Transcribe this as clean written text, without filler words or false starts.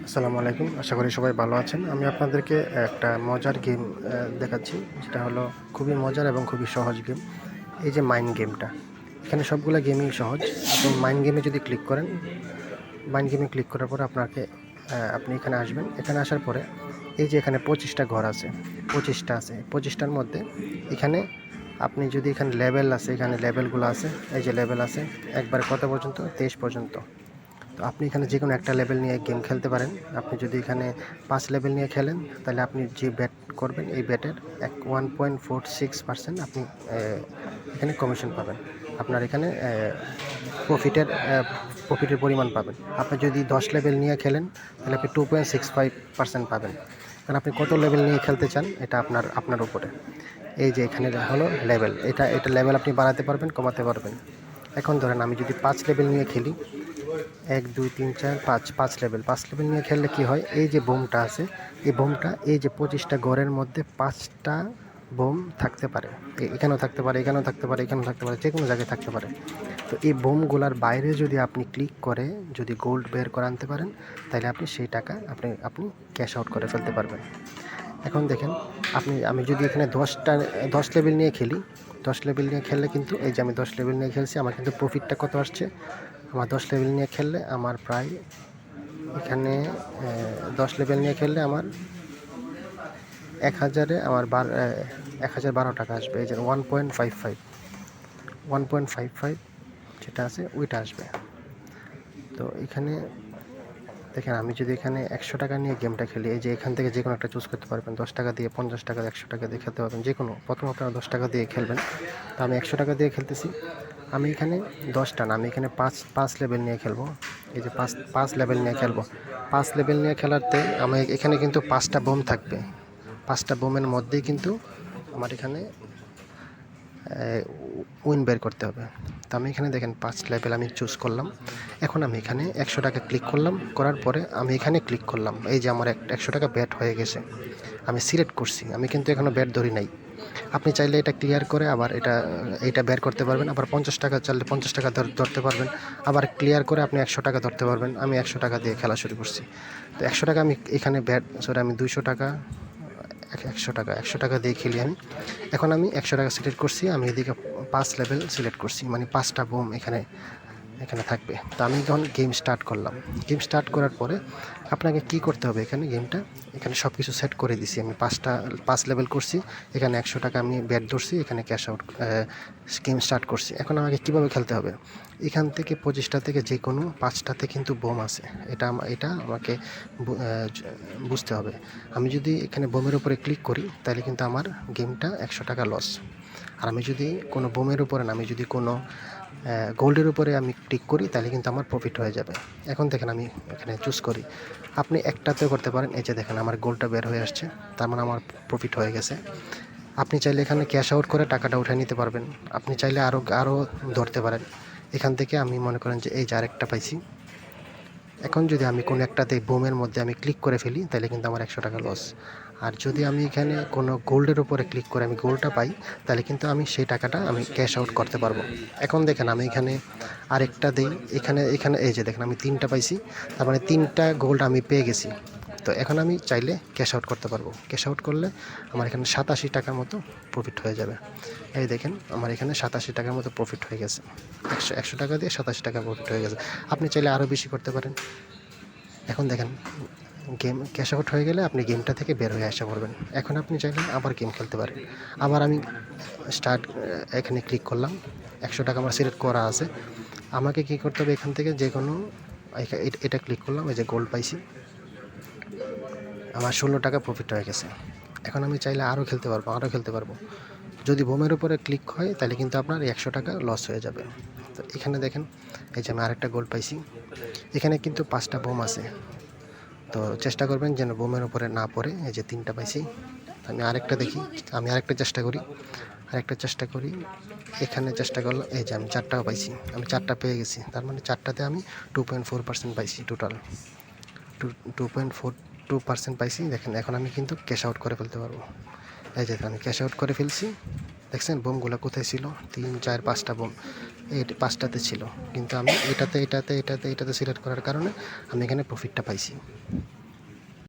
আসসালামু আলাইকুম। আশা করি সবাই ভালো আছেন। আমি আপনাদেরকে একটা মজার গেম দেখাচ্ছি। যেটা হলো খুবই মজার এবং খুবই সহজ গেম। এই যে মাইন্ড গেমটা, এখানে সবগুলা গেমই সহজ। আপনি মাইন্ড গেমে যদি ক্লিক করেন, মাইন্ড গেমে ক্লিক করার পরে আপনি এখানে আসবেন। এখানে আসার পরে এই যে এখানে 25টা ঘর আছে, 25টা আছে। 25টার মধ্যে এখানে আপনি যদি এখানে লেভেল আছে, এখানে লেভেলগুলো আছে। এই যে লেভেল আছে একবার কত পর্যন্ত? 23 পর্যন্ত। তো আপনি এখানে যে কোনো একটা লেভেল নিয়ে গেম খেলতে পারেন। আপনি যদি এখানে 5 লেভেল নিয়ে খেলেন, তাহলে আপনি যে ব্যাট করবেন এই ব্যাটের 1.46% আপনি এখানে কমিশন পাবেন। আপনার এখানে প্রফিটের পরিমাণ পাবেন। আপনি যদি 10 লেভেল নিয়ে খেলেন, তাহলে আপনি 2.65% পাবেন। কারণ আপনি কত লেভেল নিয়ে খেলতে চান এটা আপনার উপরে। এই যে এখানে হলো লেভেল, এটা লেভেল আপনি বাড়াতে পারবেন, কমাতে পারবেন। এখন ধরেন আমি যদি 5 লেভেল নিয়ে খেলি, 1 2 3 4 5 5 লেভেল নিয়ে খেললে কি হয়, এই যে বোমটা আছে, এই বোমটা এই যে 25টা ঘরের মধ্যে 5টা বোম থাকতে পারে। এখানেও থাকতে পারে, এখানেও থাকতে পারে, এখানেও থাকতে পারে, যে কোনো জায়গায় থাকতে পারে। তো এই বোমগুলার বাইরে যদি আপনি ক্লিক করে যদি গোল্ড বের করে আনতে পারেন, তাহলে আপনি সেই টাকা আপনি ক্যাশ আউট করে ফেলতে পারবেন। এখন দেখেন, আমি যদি এখানে 10 লেভেল নিয়ে খেলি, 10 লেভেল নিয়ে খেললে কিন্তু এই যে আমি 10 লেভেল নিয়ে খেলছি, আমার কিন্তু প্রফিটটা কত আসছে? আমার 10 লেভেল নিয়ে খেললে আমার প্রায় এখানে 10 লেভেল নিয়ে খেললে আমার 1000-এ আমার 1012 টাকা আসবে। এই যে 1.55 যেটা আছে ওইটা আসবে। তো এখানে দেখেন, আমি যদি এখানে 100 টাকা নিয়ে গেমটা খেলি, এই যে এখান থেকে যে কোনো একটা চুজ করতে পারবেন। 10 টাকা দিয়ে, 50 টাকা, 100 টাকা দিয়ে খেলতে পারবেন, যে কোনো। প্রথম আপনারা 10 টাকা দিয়ে খেলবেন। তো আমি 100 টাকা দিয়ে খেলতেছি। আমি এখানে 10টা না, আমি এখানে 5 লেভেল নিয়ে খেলবো। এই যে 5 লেভেল নিয়ে খেলবো। 5 লেভেল নিয়ে খেলাতে আমি এখানে কিন্তু 5টা বোম থাকবে। 5টা বোমের মধ্যেই কিন্তু আমার এখানে উইন বের করতে হবে। তো আমি এখানে দেখেন 5 লেভেল আমি চুজ করলাম। এখন আমি এখানে 100 টাকা ক্লিক করলাম, করার পরে আমি এখানে ক্লিক করলাম। এই যে আমার 100 টাকা ব্যাট হয়ে গেছে। আমি সিলেক্ট করছি, আমি কিন্তু এখনও ব্যাট ধরি নাই। আপনি চাইলে এটা ক্লিয়ার করে আবার এটা বের করতে পারবেন। আবার 50 টাকা চাইলে 50 টাকা ধরতে পারবেন। আবার ক্লিয়ার করে আপনি 100 টাকা ধরতে পারবেন। আমি 100 টাকা দিয়ে খেলা শুরু করছি। তো 100 টাকা আমি এখানে আমি 200 টাকা, 100 টাকা দিয়ে খেলি আমি। এখন আমি 100 টাকা সিলেক্ট করছি। আমি এদিকে 5 লেভেল সিলেক্ট করছি, মানে 5টা বোম এখানে থাকবে। তো আমি যখন গেম স্টার্ট করলাম, গেম স্টার্ট করার পরে আপনাকে কি করতে হবে, এখানে সব কিছু সেট করে দিছি। আমি 5 লেভেল করছি, এখানে 100 টাকা আমি ব্যাট ধরছি, এখানে ক্যাশ আউট গেম স্টার্ট করছি। এখন আমাকে কীভাবে খেলতে হবে, এখান থেকে 25টা থেকে যে কোনো 5টাতে কিন্তু বোম আছে। এটা আমাকে বুঝতে হবে। আমি যদি এখানে বোমের উপরে ক্লিক করি, তাহলে কিন্তু আমার গেমটা 100 টাকা লস। আর আমি যদি কোনো বোমের উপরে না, আমি যদি কোনো গোল্ডের উপরে আমি ক্লিক করি, তাহলে কিন্তু আমার প্রফিট হয়ে যাবে। এখন দেখেন আমি এখানে চুজ করি, আপনি একটাতেও করতে পারেন। এই যে দেখেন আমার গোল্ডটা বের হয়ে আসছে, তার মানে আমার প্রফিট হয়ে গেছে। আপনি চাইলে এখানে ক্যাশ আউট করে টাকাটা উঠে নিতে পারবেন। আপনি চাইলে আরও ধরতে পারেন। এখান থেকে আমি মনে করেন যে এই যে আরেকটা পাইছি। এখন যদি আমি কোনো একটাতে বোমের মধ্যে আমি ক্লিক করে ফেলি, তাহলে কিন্তু আমার 100 টাকা লস। আর যদি আমি এখানে কোনো গোল্ডের উপরে ক্লিক করে আমি গোল্ডটা পাই, তাহলে কিন্তু আমি সেই টাকাটা আমি ক্যাশ আউট করতে পারবো। এখন দেখেন আমি এখানে আরেকটা দিই, এখানে এই যে দেখেন আমি 3টা পাইছি, তার মানে 3টা গোল্ড আমি পেয়ে গেছি। তো এখন আমি চাইলে ক্যাশ আউট করতে পারবো। ক্যাশ আউট করলে আমার এখানে 87 টাকার মতো প্রফিট হয়ে যাবে। এই দেখেন আমার এখানে 87 টাকার মতো প্রফিট হয়ে গেছে। 100 টাকা দিয়ে 87 টাকা প্রফিট হয়ে গেছে। আপনি চাইলে আরও বেশি করতে পারেন। এখন দেখেন গেম ক্যাশ আউট হয়ে গেলে আপনি গেমটা থেকে বের হয়ে আসা করবেন। এখন আপনি চাইলে আবার গেম খেলতে পারেন। আবার আমি এখানে ক্লিক করলাম, 100 টাকা আমার সিলেক্ট করা আছে। আমাকে কী করতে হবে, এখান থেকে যে কোনো এটা ক্লিক করলাম, এই যে গোল্ড পাইছি, আমার 16 টাকা প্রফিট হয়ে গেছে। এখন আমি চাইলে আরও খেলতে পারবো। যদি বোমের উপরে ক্লিক হয়, তাহলে কিন্তু আপনার 100 টাকা লস হয়ে যাবে। তো এখানে দেখেন এই যে আমি আরেকটা গোল্ড পাইছি, এখানে কিন্তু 5টা বোম আছে। তো চেষ্টা করবেন যেন বোমের উপরে না পড়ে। এই যে 3টা পাইছি, আমি আরেকটা দেখি, আমি আরেকটা চেষ্টা করি, এখানে চেষ্টা করলাম, এই যে আমি 4টাও পাইছি, আমি 4টা পেয়ে গেছি। তার মানে 4টাতে আমি 2.4% পাইছি, টোটাল 2.42% পাইছি। দেখেন এখন আমি কিন্তু ক্যাশ আউট করে ফেলতে পারবো। এই যে আমি ক্যাশ আউট করে ফেলছি। দেখছেন বোমগুলো কোথায় ছিল? 3 4 5টা বোম এই 5টাতে ছিল, কিন্তু আমি এটাতে সিলেক্ট করার কারণে আমি এখানে প্রফিটটা পাইছি।